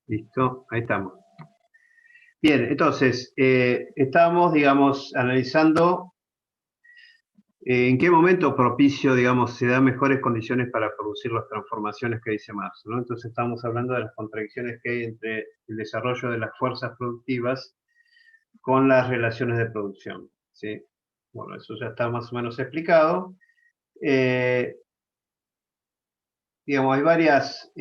Listo, ahí estamos. Bien, entonces, estábamos, digamos, analizando en qué momento propicio, digamos, se dan mejores condiciones para producir las transformaciones que dice Marx, ¿no? Entonces estamos hablando de las contradicciones que hay entre el desarrollo de las fuerzas productivas con las relaciones de producción, ¿sí? Bueno, eso ya está más o menos explicado. Digamos, hay varias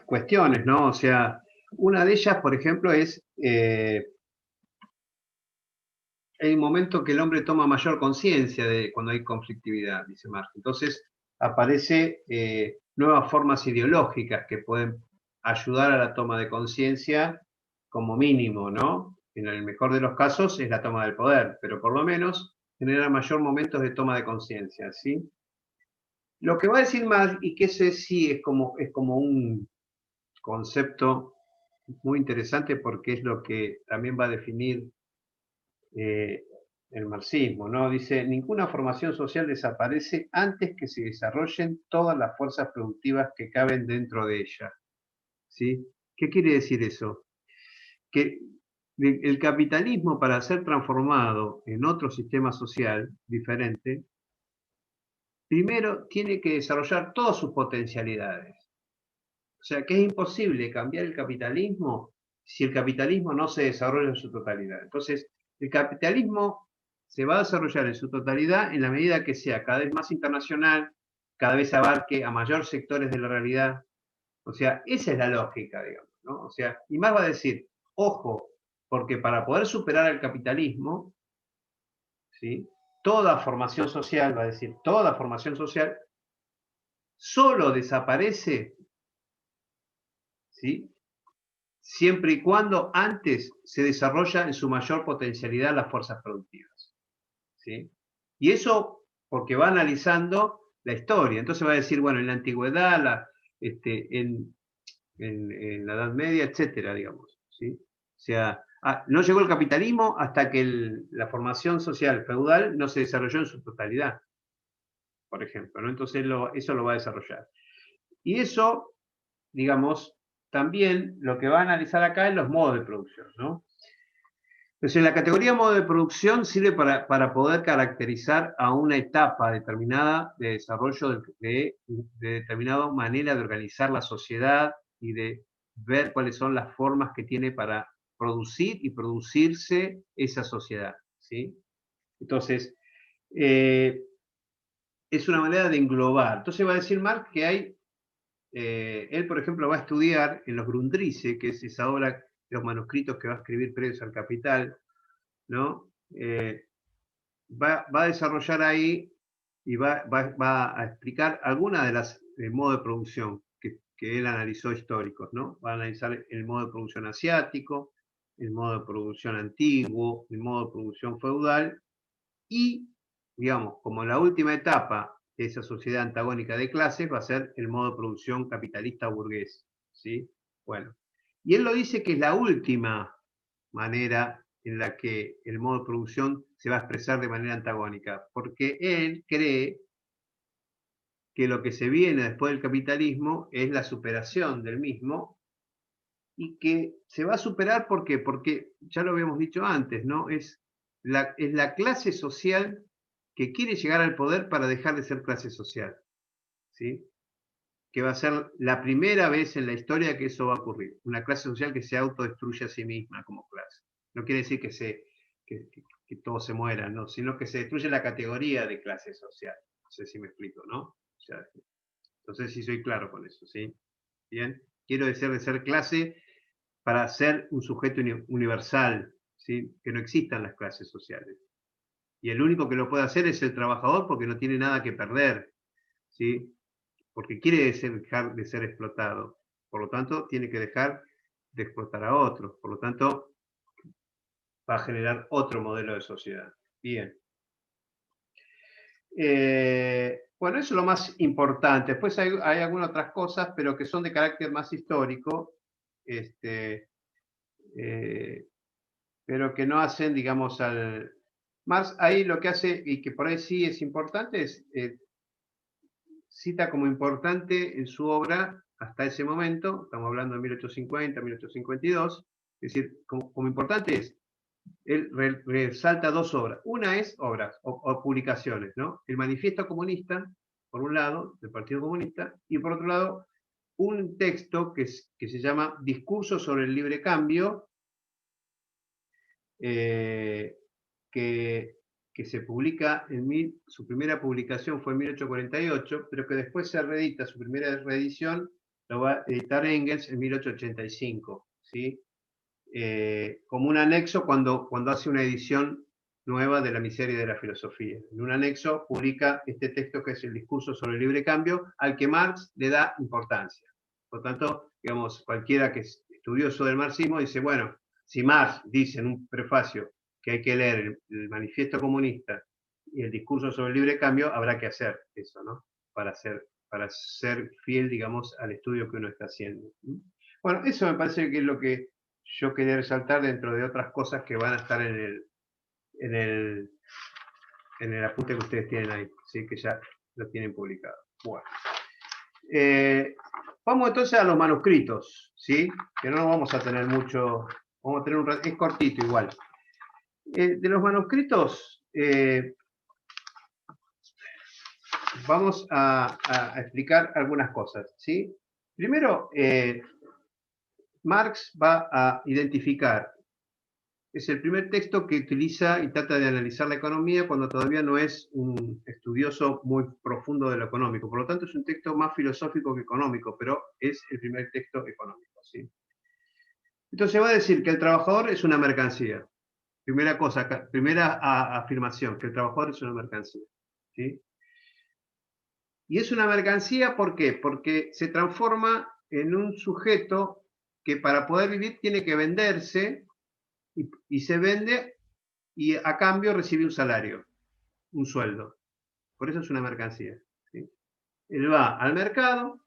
cuestiones, ¿no? O sea, una de ellas, por ejemplo, es el momento que el hombre toma mayor conciencia de cuando hay conflictividad, dice Marx. Entonces aparece nuevas formas ideológicas que pueden ayudar a la toma de conciencia como mínimo, ¿no? En el mejor de los casos es la toma del poder, pero por lo menos genera mayor momentos de toma de conciencia, ¿sí? Lo que va a decir Marx, y que ese sí es como un concepto muy interesante porque es lo que también va a definir eh, el marxismo, ¿no? Dice, ninguna formación social desaparece antes que se desarrollen todas las fuerzas productivas que caben dentro de ella, ¿sí? ¿Qué quiere decir eso? Que el capitalismo, para ser transformado en otro sistema social diferente, primero tiene que desarrollar todas sus potencialidades. O sea, que es imposible cambiar el capitalismo si el capitalismo no se desarrolla en su totalidad. Entonces, el capitalismo se va a desarrollar en su totalidad en la medida que sea cada vez más internacional, cada vez abarque a mayores sectores de la realidad. O sea, esa es la lógica, digamos, ¿no? O sea, y más va a decir, ojo, porque para poder superar al capitalismo, ¿sí? Toda formación social, va a decir, toda formación social solo desaparece, ¿sí? Siempre y cuando antes se desarrolla en su mayor potencialidad las fuerzas productivas, ¿sí? Y eso porque va analizando la historia. Entonces va a decir, bueno, en la antigüedad, en la Edad Media, etcétera, digamos, ¿sí? O sea, no llegó el capitalismo hasta que la formación social feudal no se desarrolló en su totalidad, por ejemplo, ¿no? Entonces eso lo va a desarrollar. Y eso, digamos, también lo que va a analizar acá es los modos de producción, ¿no? Entonces, la categoría modo de producción sirve para poder caracterizar a una etapa determinada de desarrollo de determinada manera de organizar la sociedad y de ver cuáles son las formas que tiene para producir y producirse esa sociedad, ¿sí? Entonces, eh, es una manera de englobar. Entonces va a decir Marx que hay, él por ejemplo va a estudiar en los Grundrisse, que es esa obra, los manuscritos que va a escribir previos al Capital, ¿no? Va a desarrollar ahí y va a explicar algunas de las modos de producción que él analizó históricos, ¿no? Va a analizar el modo de producción asiático, el modo de producción antiguo, el modo de producción feudal y, digamos, como la última etapa de esa sociedad antagónica de clases va a ser el modo de producción capitalista burgués, ¿sí? Bueno, y él lo dice que es la última manera en la que el modo de producción se va a expresar de manera antagónica, porque él cree que lo que se viene después del capitalismo es la superación del mismo y que se va a superar ¿por qué? Porque ya lo habíamos dicho antes, ¿no? Es la clase social que quiere llegar al poder para dejar de ser clase social, ¿sí? Que va a ser la primera vez en la historia que eso va a ocurrir. Una clase social que se autodestruye a sí misma como clase. No quiere decir que todos se mueran, no, sino que se destruye la categoría de clase social. No sé si me explico, ¿no? O sea, entonces sí soy claro con eso, ¿sí? Bien, quiero decir de ser clase para ser un sujeto universal, ¿sí? Que no existan las clases sociales. Y el único que lo puede hacer es el trabajador porque no tiene nada que perder, ¿sí? Porque quiere dejar de ser explotado. Por lo tanto, tiene que dejar de explotar a otros. Por lo tanto, va a generar otro modelo de sociedad. Bien. Bueno, eso es lo más importante. Después hay algunas otras cosas, pero que son de carácter más histórico, pero que no hacen, digamos, al... Marx ahí lo que hace, y que por ahí sí es importante, es cita como importante en su obra hasta ese momento, estamos hablando de 1850, 1852, es decir, como importante es, él resalta dos obras. Una es obras o publicaciones, ¿no? El Manifiesto Comunista, por un lado, del Partido Comunista, y por otro lado, un texto que se llama Discurso sobre el Libre Cambio, que se publica su primera publicación fue en 1848, pero que después se reedita, su primera reedición lo va a editar Engels en 1885, ¿sí? Como un anexo cuando hace una edición nueva de La miseria de la filosofía. En un anexo publica este texto que es el Discurso sobre el libre cambio, al que Marx le da importancia. Por tanto, digamos, cualquiera que es estudioso del marxismo dice, bueno, si Marx dice en un prefacio que hay que leer el Manifiesto Comunista y el Discurso sobre el libre cambio, habrá que hacer eso, ¿no? Para ser fiel, digamos, al estudio que uno está haciendo. Bueno, eso me parece que es lo que yo quería resaltar dentro de otras cosas que van a estar en el apunte que ustedes tienen ahí, ¿sí? Que ya lo tienen publicado. Bueno. Vamos entonces a los manuscritos, ¿sí? Que no vamos a tener mucho, vamos a tener es cortito igual. De los manuscritos, vamos a explicar algunas cosas, ¿sí? Primero, Marx va a identificar, es el primer texto que utiliza y trata de analizar la economía cuando todavía no es un estudioso muy profundo de lo económico. Por lo tanto, es un texto más filosófico que económico, pero es el primer texto económico, ¿sí? Entonces va a decir que el trabajador es una mercancía. Primera cosa, primera afirmación, que el trabajador es una mercancía, ¿sí? Y es una mercancía, ¿por qué? Porque se transforma en un sujeto que para poder vivir tiene que venderse y se vende y a cambio recibe un salario, un sueldo. Por eso es una mercancía, ¿sí? Él va al mercado,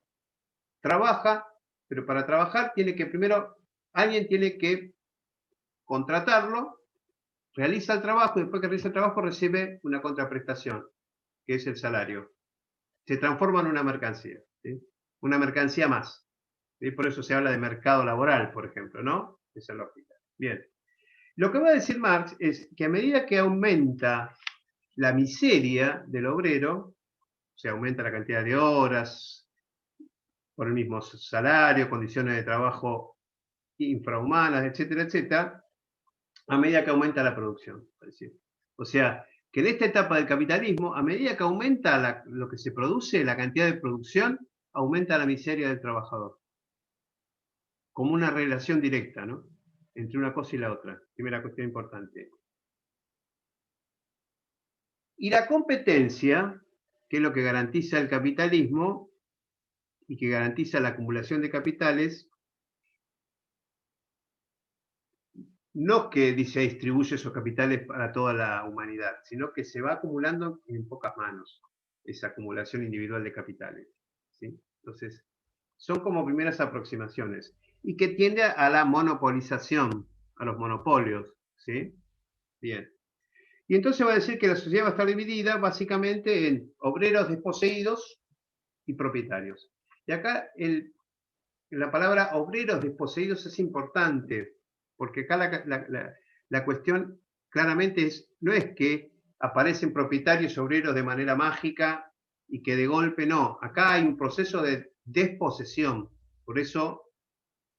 trabaja, pero para trabajar tiene que primero, alguien tiene que contratarlo, realiza el trabajo y después que realiza el trabajo recibe una contraprestación, que es el salario. Se transforma en una mercancía, ¿sí? Una mercancía más. ¿Sí? Por eso se habla de mercado laboral, por ejemplo, ¿no? Esa es lógica. Bien. Lo que va a decir Marx es que a medida que aumenta la miseria del obrero, o sea, aumenta la cantidad de horas por el mismo salario, condiciones de trabajo infrahumanas, etcétera, etcétera, a medida que aumenta la producción. Es decir, o sea, que en esta etapa del capitalismo, a medida que aumenta lo que se produce, la cantidad de producción, aumenta la miseria del trabajador. Como una relación directa, ¿no? Entre una cosa y la otra. Primera cuestión importante. Y la competencia, que es lo que garantiza el capitalismo y que garantiza la acumulación de capitales, no que se distribuye esos capitales para toda la humanidad, sino que se va acumulando en pocas manos esa acumulación individual de capitales, ¿sí? Entonces, son como primeras aproximaciones y que tiende a la monopolización, a los monopolios, ¿sí? Bien. Y entonces va a decir que la sociedad va a estar dividida básicamente en obreros desposeídos y propietarios. Y acá la palabra obreros desposeídos es importante, porque acá la cuestión claramente no es que aparecen propietarios obreros de manera mágica y que de golpe no. Acá hay un proceso de desposesión. Por eso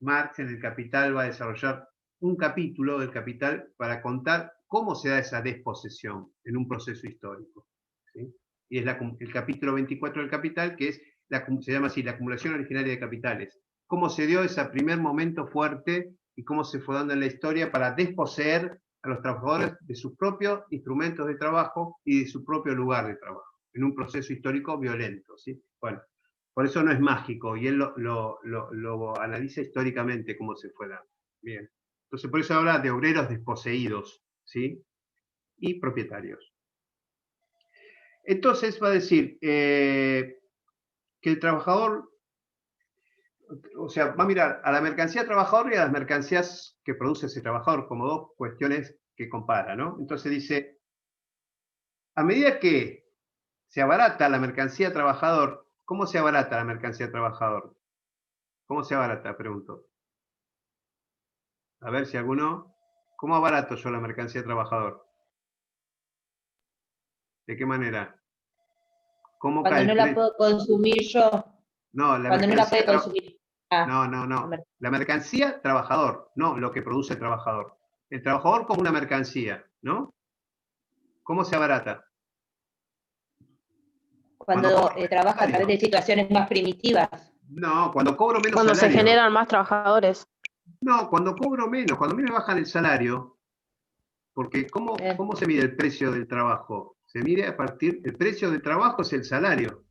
Marx en el Capital va a desarrollar un capítulo del Capital para contar cómo se da esa desposesión en un proceso histórico, ¿sí? Y es el capítulo 24 del Capital, que se llama así, la acumulación originaria de capitales. Cómo se dio ese primer momento fuerte y cómo se fue dando en la historia para desposeer a los trabajadores de sus propios instrumentos de trabajo y de su propio lugar de trabajo, en un proceso histórico violento, ¿sí? Bueno, por eso no es mágico, y él lo analiza históricamente cómo se fue dando. Bien. Entonces, por eso habla de obreros desposeídos, ¿sí? Y propietarios. Entonces va a decir que el trabajador, o sea, va a mirar a la mercancía trabajador y a las mercancías que produce ese trabajador como dos cuestiones que compara, ¿no? Entonces dice, a medida que se abarata la mercancía trabajador, ¿cómo se abarata la mercancía trabajador? ¿Cómo se abarata? Pregunto. A ver si alguno... ¿Cómo abarato yo la mercancía del trabajador? ¿De qué manera? ¿Cómo cae Cuando no el la precio? puedo consumir yo, No, la cuando no la mercancía... puede consumir. Ah, No, no, no. La mercancía, trabajador, no lo que produce el trabajador. El trabajador como una mercancía, ¿no? ¿Cómo se abarata? Cuando cuando cobro menos trabaja a través de salario. situaciones más primitivas. No, cuando cobro menos Cuando se salario. generan más trabajadores. No, cuando cobro menos, cuando a mí me bajan el salario, porque ¿cómo se mide el precio del trabajo? Se mide a partir, el precio del trabajo es el salario,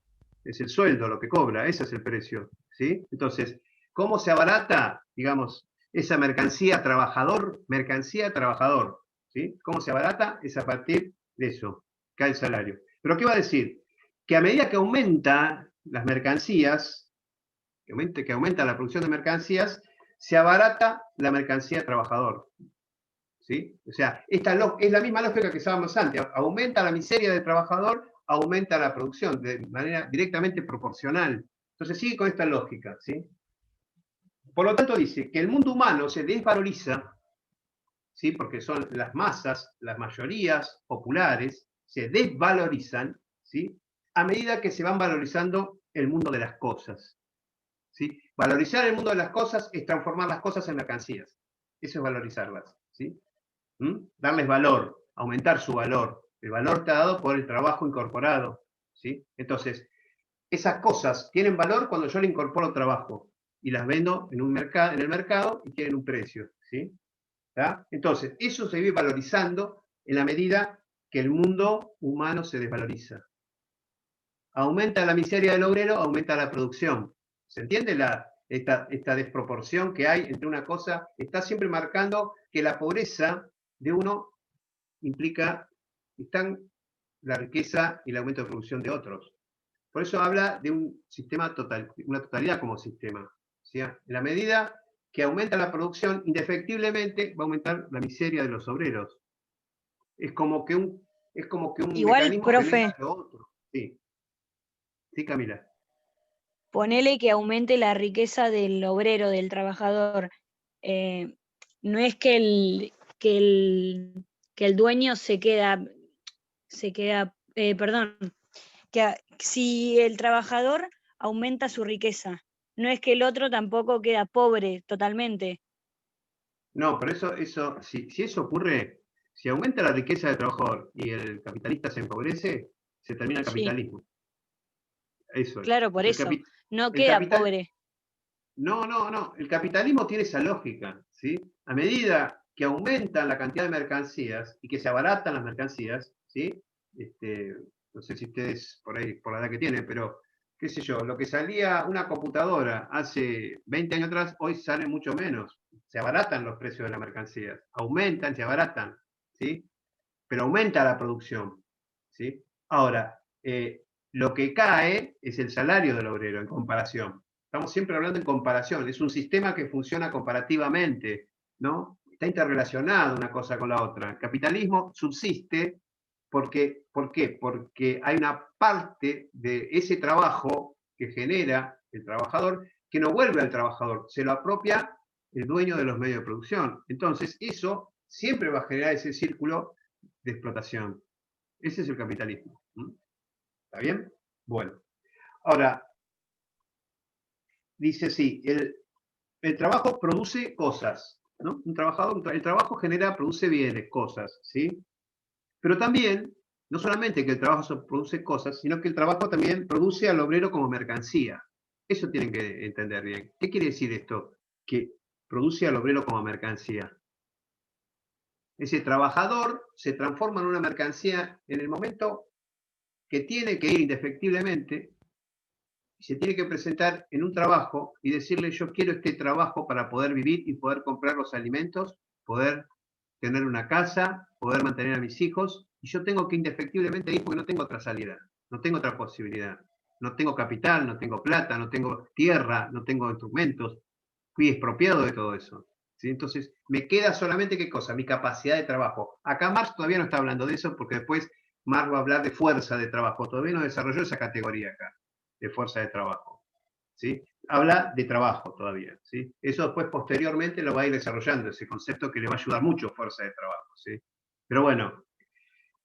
es el sueldo, lo que cobra, ese es el precio, ¿sí? Entonces, ¿cómo se abarata, digamos, esa mercancía trabajador, ¿sí? ¿Cómo se abarata? Es a partir de eso, cae el salario. ¿Pero qué va a decir? Que a medida que aumenta las mercancías, que aumenta la producción de mercancías, se abarata la mercancía trabajador. ¿Sí? O sea, esta es la misma lógica que estábamos antes. Aumenta la miseria del trabajador, aumenta la producción de manera directamente proporcional. Entonces sigue con esta lógica. ¿Sí? Por lo tanto dice que el mundo humano se desvaloriza, ¿sí? Porque son las masas, las mayorías populares, se desvalorizan, ¿sí? A medida que se van valorizando el mundo de las cosas. ¿Sí? Valorizar el mundo de las cosas es transformar las cosas en mercancías. Eso es valorizarlas. ¿Sí? Darles valor, aumentar su valor. El valor está dado por el trabajo incorporado. ¿Sí? Entonces, esas cosas tienen valor cuando yo le incorporo trabajo y las vendo en el mercado y tienen un precio. ¿Sí? ¿Tá? Entonces, eso se vive valorizando en la medida que el mundo humano se desvaloriza. Aumenta la miseria del obrero, aumenta la producción. ¿Se entiende esta desproporción que hay entre una cosa? Está siempre marcando que la pobreza de uno implica la riqueza y el aumento de producción de otros. Por eso habla de un sistema total, una totalidad como sistema. ¿Sí? En la medida que aumenta la producción, indefectiblemente va a aumentar la miseria de los obreros. Es como que un Igual, mecanismo profe, genera lo otro. Sí, sí, Camila. ponele que aumente la riqueza del obrero, del trabajador. Eh, no es que el dueño perdón, si el trabajador aumenta su riqueza, no es que el otro tampoco queda pobre totalmente. No, pero si eso ocurre, si aumenta la riqueza del trabajador y el capitalista se empobrece, se termina el Sí, capitalismo. Eso es. claro, por El, eso, capi- no el queda capital, pobre. no, no, no. El capitalismo tiene esa lógica, ¿sí? A medida que aumentan la cantidad de mercancías y que se abaratan las mercancías, ¿sí? No sé si ustedes por ahí, por la edad que tienen, pero qué sé yo, lo que salía una computadora hace 20 años atrás, hoy sale mucho menos. Se abaratan los precios de las mercancías, aumentan, se abaratan, ¿sí? Pero aumenta la producción, ¿sí? Ahora, lo que cae es el salario del obrero en comparación. Estamos siempre hablando en comparación, es un sistema que funciona comparativamente, ¿no? Está interrelacionado una cosa con la otra. El capitalismo subsiste ¿por qué? Porque hay una parte de ese trabajo que genera el trabajador que no vuelve al trabajador, se lo apropia el dueño de los medios de producción. Entonces, eso siempre va a generar ese círculo de explotación. Ese es el capitalismo. ¿Está bien? Bueno. Ahora, dice sí, el trabajo produce cosas, ¿no? El trabajo produce bienes, cosas, ¿sí? Pero también, no solamente que el trabajo produce cosas, sino que el trabajo también produce al obrero como mercancía. Eso tienen que entender bien. ¿Qué quiere decir esto? Que produce al obrero como mercancía. Ese trabajador se transforma en una mercancía en el momento que tiene que ir indefectiblemente y se tiene que presentar en un trabajo y decirle yo quiero este trabajo para poder vivir y poder comprar los alimentos, poder tener una casa, poder mantener a mis hijos, y yo tengo que indefectiblemente ir porque no tengo otra salida, no tengo otra posibilidad. No tengo capital, no tengo plata, no tengo tierra, no tengo instrumentos, fui expropiado de todo eso. ¿Sí? Entonces, me queda solamente qué cosa, mi capacidad de trabajo. Acá Marx todavía no está hablando de eso porque después Marx va a hablar de fuerza de trabajo, todavía no desarrolló esa categoría acá, de fuerza de trabajo. ¿sí? Habla de trabajo todavía, ¿sí? Eso después posteriormente lo va a ir desarrollando, ese concepto que le va a ayudar mucho, fuerza de trabajo, ¿sí? Pero bueno,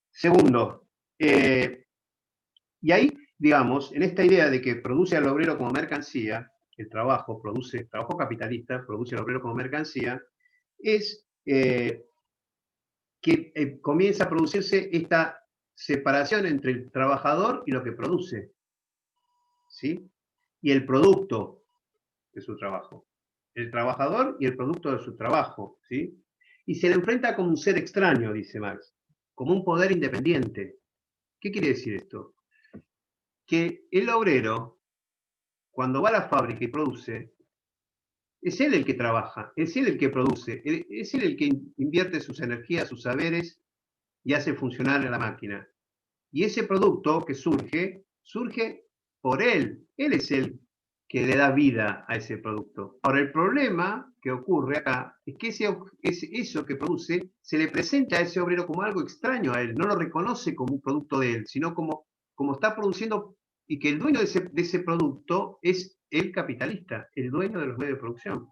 segundo, y ahí, digamos, en esta idea de que produce al obrero como mercancía, el trabajo capitalista, produce al obrero como mercancía, es que comienza a producirse esta separación entre el trabajador y lo que produce, ¿sí? Y el producto de su trabajo. El trabajador y el producto de su trabajo, ¿sí? Y se le enfrenta como un ser extraño, dice Marx, como un poder independiente. ¿Qué quiere decir esto? Que el obrero, cuando va a la fábrica y produce, es él el que trabaja, es él el que produce, es él el que invierte sus energías, sus saberes y hace funcionar la máquina. Y ese producto que surge por él. Él es el que le da vida a ese producto. Ahora, el problema que ocurre acá es que eso que produce se le presenta a ese obrero como algo extraño a él, no lo reconoce como un producto de él, sino como está produciendo y que el dueño de ese producto es el capitalista, el dueño de los medios de producción.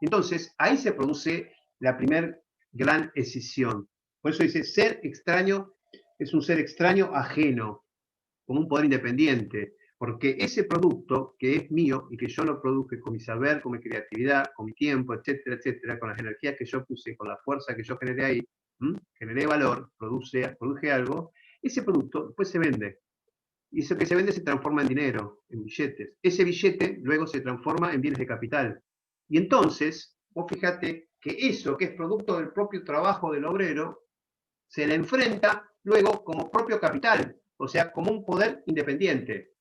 Entonces, ahí se produce la primer gran escisión. Por eso dice, ser extraño es un ser extraño ajeno, como un poder independiente, porque ese producto que es mío y que yo lo produje con mi saber, con mi creatividad, con mi tiempo, etcétera, etcétera, con las energías que yo puse, con la fuerza que yo generé ahí, generé valor, produje algo, ese producto después se vende. Y eso que se vende se transforma en dinero, en billetes. Ese billete luego se transforma en bienes de capital. Y entonces, vos fíjate que eso que es producto del propio trabajo del obrero, se le enfrenta luego como propio capital, o sea, como un poder independiente.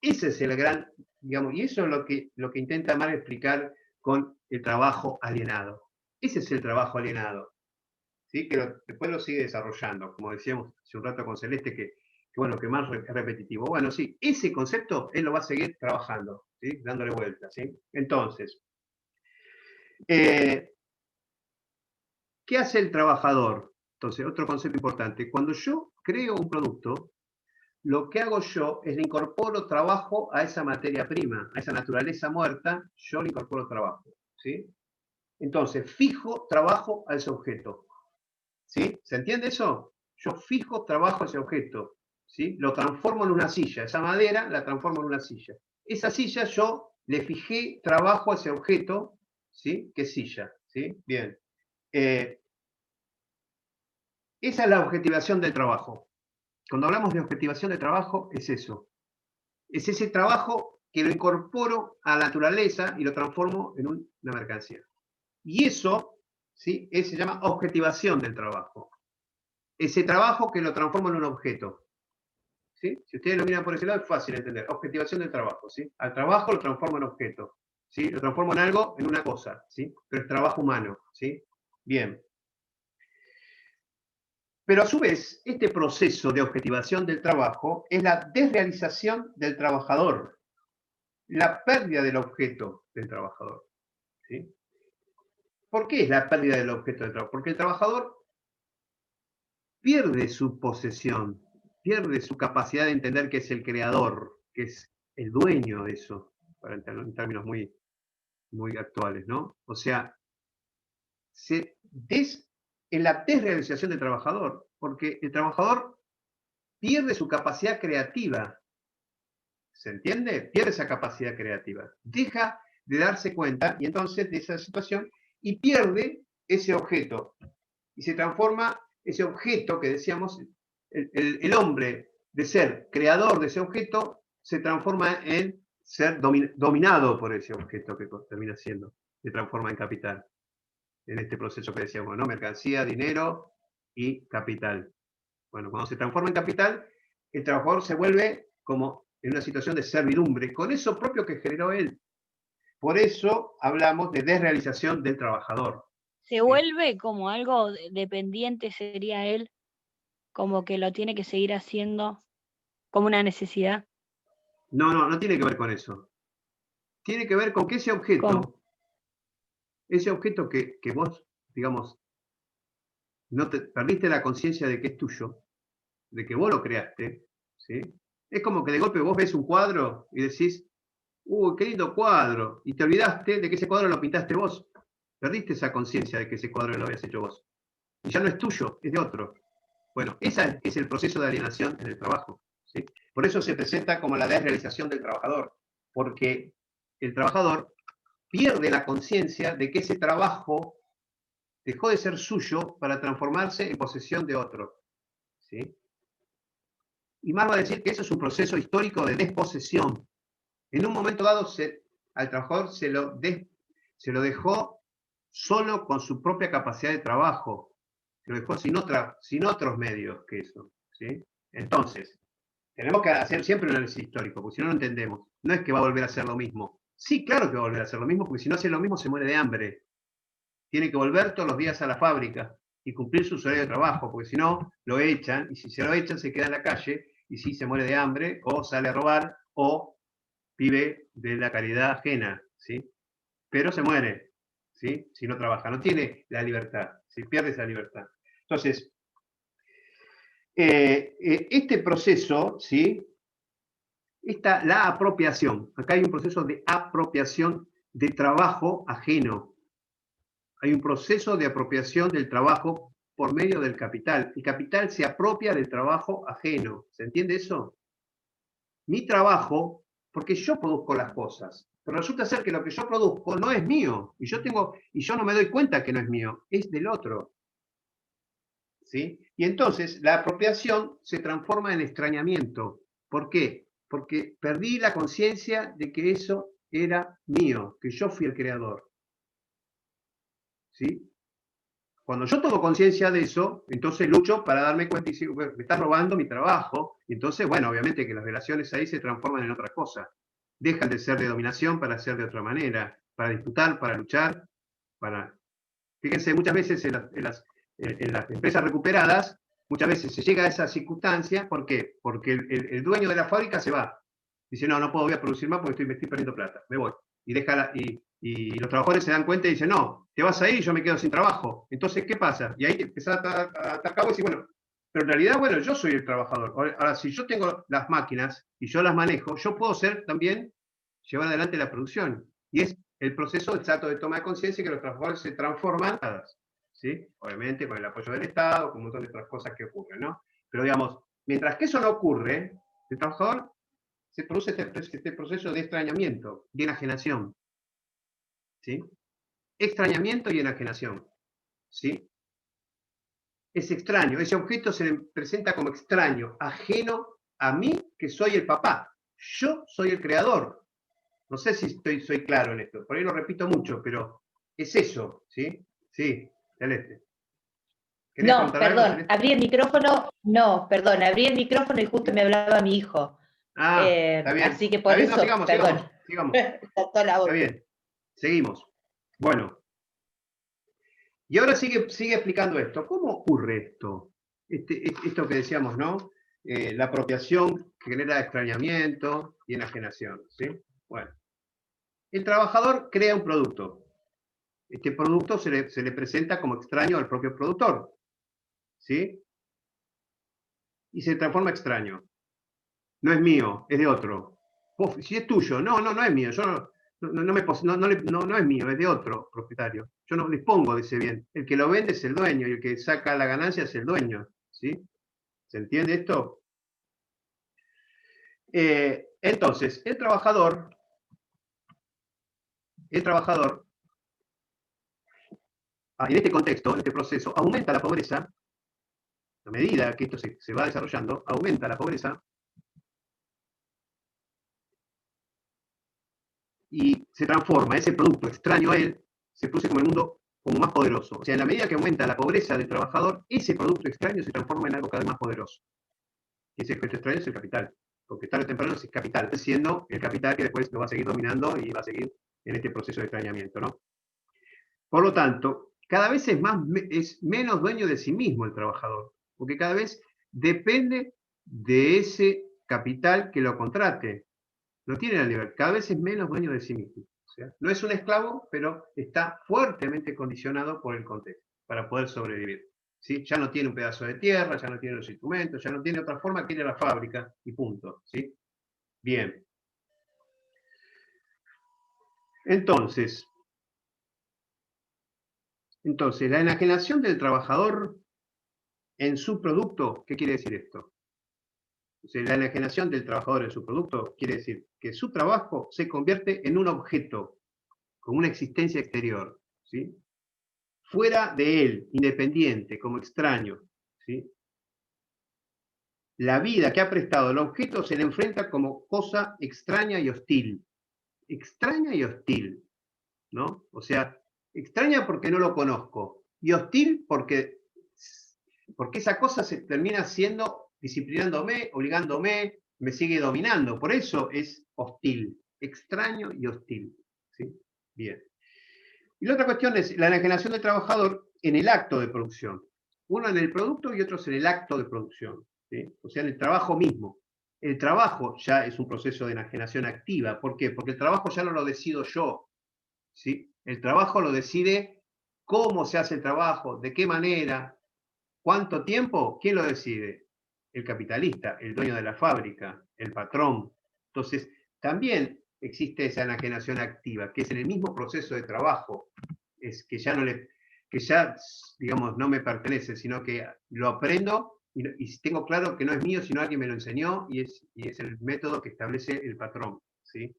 Ese es el gran, digamos, y eso es lo que intenta Marx explicar con el trabajo alienado. Ese es el trabajo alienado, ¿sí? Que después lo sigue desarrollando, como decíamos hace un rato con Celeste, bueno, que más es repetitivo. Bueno, sí, ese concepto él lo va a seguir trabajando, ¿sí? Dándole vueltas, ¿sí? Entonces, ¿qué hace el trabajador? Entonces, otro concepto importante. Cuando yo creo un producto, lo que hago yo es le incorporo trabajo a esa materia prima, a esa naturaleza muerta, yo le incorporo trabajo, ¿sí? Entonces, fijo trabajo a ese objeto, ¿sí? ¿Se entiende eso? Yo fijo trabajo a ese objeto, ¿sí? Lo transformo en una silla, esa madera la transformo en una silla. Esa silla yo le fijé trabajo a ese objeto, ¿sí? ¿Qué silla? ¿Sí? Bien. Esa es la objetivación del trabajo. Cuando hablamos de objetivación de trabajo, es eso. Es ese trabajo que lo incorporo a la naturaleza y lo transformo en una mercancía. Y eso, ¿sí? Se llama objetivación del trabajo. Ese trabajo que lo transformo en un objeto. ¿Sí? Si ustedes lo miran por ese lado, es fácil entender. Objetivación del trabajo. ¿Sí? Al trabajo lo transformo en objeto. ¿Sí? Lo transformo en algo, en una cosa. ¿Sí? Pero es trabajo humano. ¿Sí? Bien. Pero a su vez, este proceso de objetivación del trabajo es la desrealización del trabajador, la pérdida del objeto del trabajador. ¿Sí? ¿Por qué es la pérdida del objeto del trabajo? Porque el trabajador pierde su posesión, pierde su capacidad de entender que es el creador, que es el dueño de eso, en términos muy, muy actuales, ¿no? O sea, en la desrealización del trabajador, porque el trabajador pierde su capacidad creativa. ¿Se entiende? Pierde esa capacidad creativa. Deja de darse cuenta y entonces de esa situación y pierde ese objeto. Y se transforma ese objeto que decíamos, el hombre de ser creador de ese objeto, se transforma en ser dominado por ese objeto que termina siendo. Se transforma en capital. En este proceso que decíamos, ¿no? Mercancía, dinero y capital. Bueno, cuando se transforma en capital, el trabajador se vuelve como en una situación de servidumbre, con eso propio que generó él. Por eso hablamos de desrealización del trabajador. Se vuelve como algo dependiente, sería él, como que lo tiene que seguir haciendo como una necesidad. No tiene que ver con eso. Tiene que ver con que ese objeto que vos, digamos, no te perdiste la conciencia de que es tuyo, de que vos lo creaste, ¿sí? Es como que de golpe vos ves un cuadro y decís, uy, qué lindo cuadro, y te olvidaste de que ese cuadro lo pintaste vos. Perdiste esa conciencia de que ese cuadro lo habías hecho vos. Y ya no es tuyo, es de otro. Bueno, ese es el proceso de alienación en el trabajo, ¿sí? Por eso se presenta como la desrealización del trabajador, porque el trabajador pierde la conciencia de que ese trabajo dejó de ser suyo para transformarse en posesión de otro, ¿sí? Y más va a decir que eso es un proceso histórico de desposesión. En un momento dado al trabajador se lo dejó solo con su propia capacidad de trabajo, se lo dejó sin otros medios que eso, ¿sí? Entonces, tenemos que hacer siempre un análisis histórico, porque si no, no entendemos. No es que va a volver a hacer lo mismo. Sí, claro que va a volver a hacer lo mismo, porque si no hace lo mismo se muere de hambre. Tiene que volver todos los días a la fábrica y cumplir su horario de trabajo, porque si no, lo echan, y si se lo echan, se queda en la calle, y si se muere de hambre, o sale a robar, o vive de la caridad ajena, ¿sí? Pero se muere, ¿sí? Si no trabaja, no tiene la libertad, ¿sí? Pierde esa libertad. Entonces, este proceso, ¿sí? La apropiación, acá hay un proceso de apropiación de trabajo ajeno. Hay un proceso de apropiación del trabajo por medio del capital. El capital se apropia del trabajo ajeno. ¿Se entiende eso? Mi trabajo, porque yo produzco las cosas, pero resulta ser que lo que yo produzco no es mío, y yo no me doy cuenta que no es mío, es del otro. ¿Sí? Y entonces la apropiación se transforma en extrañamiento. ¿Por qué? Porque perdí la conciencia de que eso era mío, que yo fui el creador. ¿Sí? Cuando yo tomo conciencia de eso, entonces lucho para darme cuenta y digo, me estás robando mi trabajo. Y entonces, bueno, obviamente que las relaciones ahí se transforman en otra cosa. Dejan de ser de dominación para ser de otra manera, para disputar, para luchar, para... Fíjense, muchas veces en las empresas recuperadas, muchas veces se llega a esa circunstancia, ¿por qué? Porque el dueño de la fábrica se va. Dice, no puedo, voy a producir más porque me estoy perdiendo plata, me voy. Y los trabajadores se dan cuenta y dicen, no, te vas a ir y yo me quedo sin trabajo. Entonces, ¿qué pasa? Y ahí te empezás a atar cabo y decís, bueno, pero en realidad, bueno, yo soy el trabajador. Ahora, si yo tengo las máquinas y yo las manejo, yo puedo ser también, llevar adelante la producción. Y es el proceso exacto de toma de conciencia que los trabajadores se transforman, ¿sí? Obviamente con el apoyo del Estado, con un montón de otras cosas que ocurren, ¿no? Pero digamos, mientras que eso no ocurre, el trabajador se produce este proceso de extrañamiento, de enajenación, ¿sí? Extrañamiento y enajenación, ¿sí? Es extraño, ese objeto se le presenta como extraño, ajeno a mí, que soy el papá. Yo soy el creador. No sé si soy claro en esto, por ahí lo repito mucho, pero es eso, ¿sí? Sí, Celeste. ¿Querías No, preguntar algo, perdón, Celeste? abrí el micrófono, no, perdón, abrí el micrófono y justo me hablaba mi hijo. Está bien. Así que Está por bien, no, eso, perdón. sigamos. Saltó la Está voz. bien, seguimos. Bueno, y ahora sigue explicando esto. ¿Cómo ocurre esto? Esto que decíamos, ¿no? La apropiación que genera extrañamiento y enajenación, ¿sí? Bueno, el trabajador crea un producto. Este producto se le presenta como extraño al propio productor, ¿sí? Y se transforma extraño. No es mío, es de otro. Si es tuyo, no es mío, yo no es mío, es de otro propietario. Yo no dispongo de ese bien. El que lo vende es el dueño y el que saca la ganancia es el dueño, ¿sí? ¿Se entiende esto? Entonces, el trabajador, en este contexto, en este proceso, aumenta la pobreza, a medida que esto se va desarrollando, aumenta la pobreza y se transforma ese producto extraño a él, se produce como el mundo como más poderoso. O sea, en la medida que aumenta la pobreza del trabajador, ese producto extraño se transforma en algo cada vez más poderoso. Y ese objeto extraño es el capital, porque tarde o temprano es capital, siendo el capital que después lo va a seguir dominando y va a seguir en este proceso de extrañamiento, ¿no? Por lo tanto, cada vez es menos dueño de sí mismo el trabajador, porque cada vez depende de ese capital que lo contrate. No tiene la libertad, cada vez es menos dueño de sí mismo. O sea, no es un esclavo, pero está fuertemente condicionado por el contexto para poder sobrevivir. ¿Sí? Ya no tiene un pedazo de tierra, ya no tiene los instrumentos, ya no tiene otra forma que ir a la fábrica y punto. ¿Sí? Bien. Entonces, la enajenación del trabajador en su producto, ¿qué quiere decir esto? O sea, la enajenación del trabajador en su producto quiere decir que su trabajo se convierte en un objeto, con una existencia exterior, ¿sí? Fuera de él, independiente, como extraño, ¿sí? La vida que ha prestado el objeto se le enfrenta como cosa extraña y hostil. Extraña y hostil, ¿no? O sea, extraña porque no lo conozco y hostil porque esa cosa se termina siendo, disciplinándome, obligándome, me sigue dominando. Por eso es hostil, extraño y hostil, ¿sí? Bien. Y la otra cuestión es la enajenación del trabajador en el acto de producción. Uno en el producto y otros en el acto de producción, ¿sí? O sea, en el trabajo mismo. El trabajo ya es un proceso de enajenación activa. ¿Por qué? Porque el trabajo ya no lo decido yo, ¿sí? El trabajo lo decide cómo se hace el trabajo, de qué manera, cuánto tiempo, ¿quién lo decide? El capitalista, el dueño de la fábrica, el patrón. Entonces, también existe esa enajenación activa, que es en el mismo proceso de trabajo, es que ya no le, que ya, digamos, no me pertenece, sino que lo aprendo y tengo claro que no es mío, sino alguien me lo enseñó y es el método que establece el patrón, ¿sí?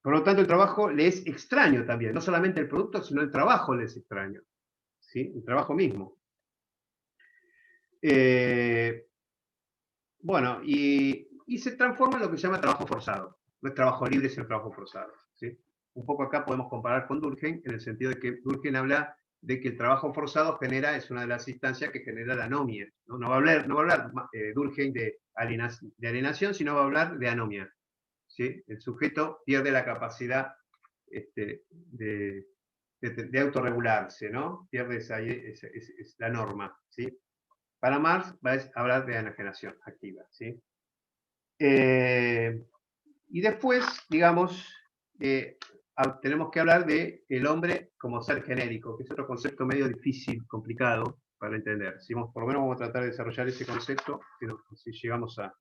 Por lo tanto, el trabajo le es extraño también, no solamente el producto, sino el trabajo le es extraño, ¿sí? El trabajo mismo. Bueno, y se transforma en lo que se llama trabajo forzado. No es trabajo libre, sino trabajo forzado, ¿sí? Un poco acá podemos comparar con Durkheim, en el sentido de que Durkheim habla de que el trabajo forzado es una de las instancias que genera la anomia, ¿no? No va a hablar Durkheim de alienación, sino va a hablar de anomia, ¿sí? El sujeto pierde la capacidad de autorregularse, ¿no? Pierde esa la norma, ¿sí? Para Marx va a hablar de enajenación activa, ¿sí? Y después, digamos, tenemos que hablar de el hombre como ser genérico, que es otro concepto medio difícil, complicado para entender. ¿Sí? Por lo menos vamos a tratar de desarrollar ese concepto, si llegamos a...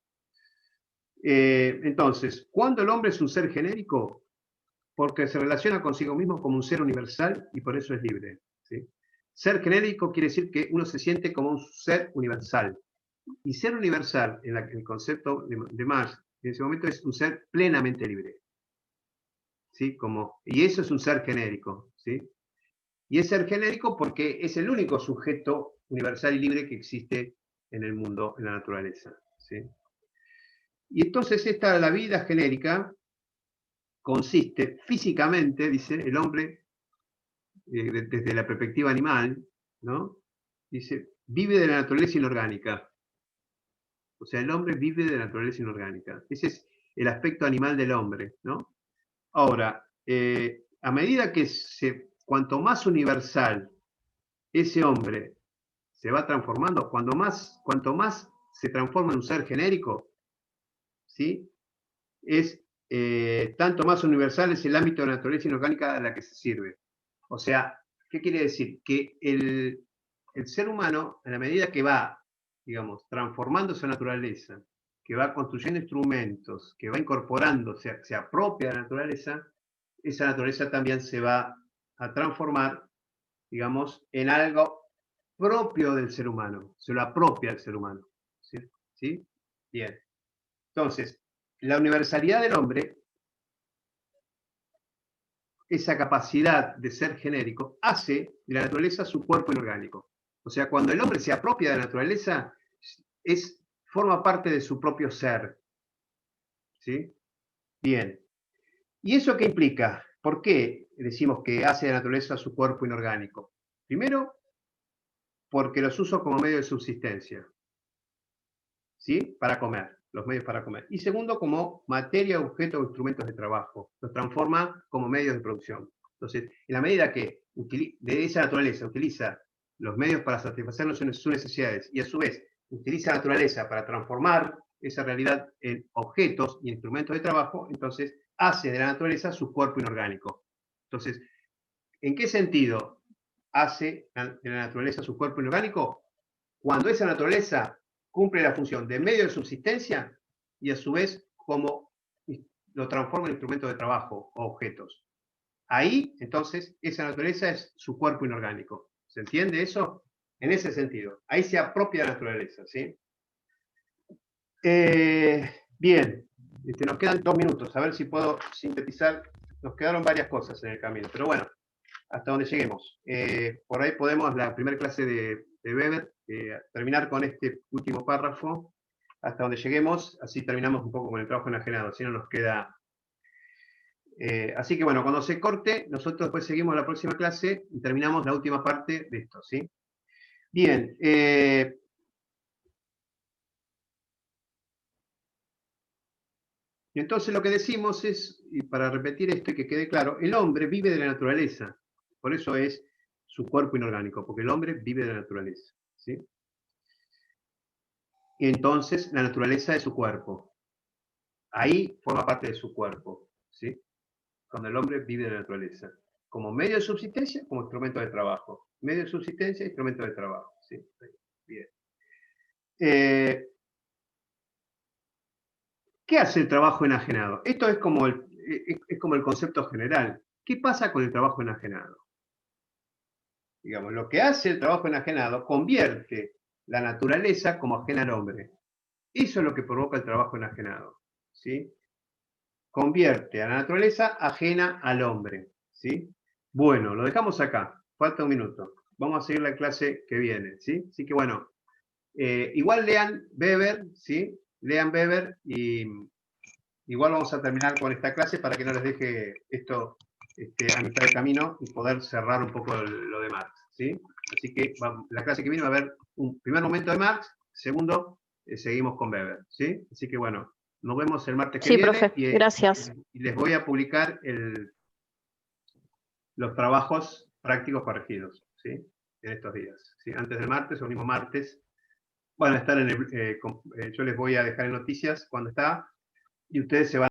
entonces, ¿cuándo el hombre es un ser genérico? Porque se relaciona consigo mismo como un ser universal y por eso es libre, ¿sí? Ser genérico quiere decir que uno se siente como un ser universal. Y ser universal, en el concepto de Marx, en ese momento es un ser plenamente libre, ¿sí? Y eso es un ser genérico, ¿sí? Y es ser genérico porque es el único sujeto universal y libre que existe en el mundo, en la naturaleza, ¿sí? Y entonces la vida genérica consiste físicamente, dice el hombre, desde la perspectiva animal, ¿no? Dice, vive de la naturaleza inorgánica. O sea, el hombre vive de la naturaleza inorgánica. Ese es el aspecto animal del hombre, ¿no? Ahora, a medida que cuanto más universal ese hombre se va transformando, cuanto más se transforma en un ser genérico, ¿sí? Tanto más universal es el ámbito de la naturaleza inorgánica a la que se sirve. O sea, ¿qué quiere decir? Que el ser humano, a la medida que va, digamos, transformando su naturaleza, que va construyendo instrumentos, que va incorporando, se apropia de la naturaleza, esa naturaleza también se va a transformar, digamos, en algo propio del ser humano, se lo apropia del ser humano. ¿Sí? ¿Sí? Bien. Entonces, la universalidad del hombre, esa capacidad de ser genérico, hace de la naturaleza su cuerpo inorgánico. O sea, cuando el hombre se apropia de la naturaleza, forma parte de su propio ser. ¿Sí? Bien. ¿Y eso qué implica? ¿Por qué decimos que hace de la naturaleza su cuerpo inorgánico? Primero, porque los uso como medio de subsistencia, ¿sí? Para comer, los medios para comer. Y segundo, como materia, objeto o instrumentos de trabajo. Los transforma como medios de producción. Entonces, en la medida que de esa naturaleza utiliza los medios para satisfacer sus necesidades y a su vez utiliza la naturaleza para transformar esa realidad en objetos y instrumentos de trabajo, entonces hace de la naturaleza su cuerpo inorgánico. Entonces, ¿en qué sentido hace de la naturaleza su cuerpo inorgánico? Cuando esa naturaleza cumple la función de medio de subsistencia y a su vez como lo transforma en instrumentos de trabajo o objetos. Ahí, entonces, esa naturaleza es su cuerpo inorgánico. ¿Se entiende eso? En ese sentido. Ahí se apropia la naturaleza, ¿sí? Bien, nos quedan 2 minutos, a ver si puedo sintetizar. Nos quedaron varias cosas en el camino, pero bueno, hasta donde lleguemos. Por ahí podemos, la primera clase de Weber, terminar con este último párrafo, hasta donde lleguemos, así terminamos un poco con el trabajo enajenado, si no nos queda... así que bueno, cuando se corte, nosotros después seguimos la próxima clase y terminamos la última parte de esto, ¿sí? Bien, entonces lo que decimos es, y para repetir esto y que quede claro, el hombre vive de la naturaleza, por eso es su cuerpo inorgánico, porque el hombre vive de la naturaleza, ¿sí? Y entonces la naturaleza es su cuerpo, ahí forma parte de su cuerpo, ¿sí? Cuando el hombre vive de la naturaleza, como medio de subsistencia, como instrumento de trabajo, medio de subsistencia, instrumento de trabajo, ¿sí? Bien. ¿Qué hace el trabajo enajenado? Esto es como el concepto general. ¿Qué pasa con el trabajo enajenado? Digamos, lo que hace el trabajo enajenado convierte la naturaleza como ajena al hombre. Eso es lo que provoca el trabajo enajenado, ¿sí? Convierte a la naturaleza ajena al hombre, ¿sí? Bueno, lo dejamos acá. Falta un minuto. Vamos a seguir la clase que viene, ¿sí? Así que bueno, igual lean Weber, ¿sí? Lean Weber y igual vamos a terminar con esta clase para que no les deje esto a mitad del camino y poder cerrar un poco lo de Marx, ¿sí? Así que la clase que viene va a haber un primer momento de Marx, segundo, seguimos con Weber, ¿sí? Así que bueno, nos vemos el martes que Sí, viene profe, gracias. y les voy a publicar los trabajos prácticos corregidos, ¿sí? En estos días, ¿sí? Antes del martes o mismo martes van a estar yo les voy a dejar en noticias cuando está y ustedes se van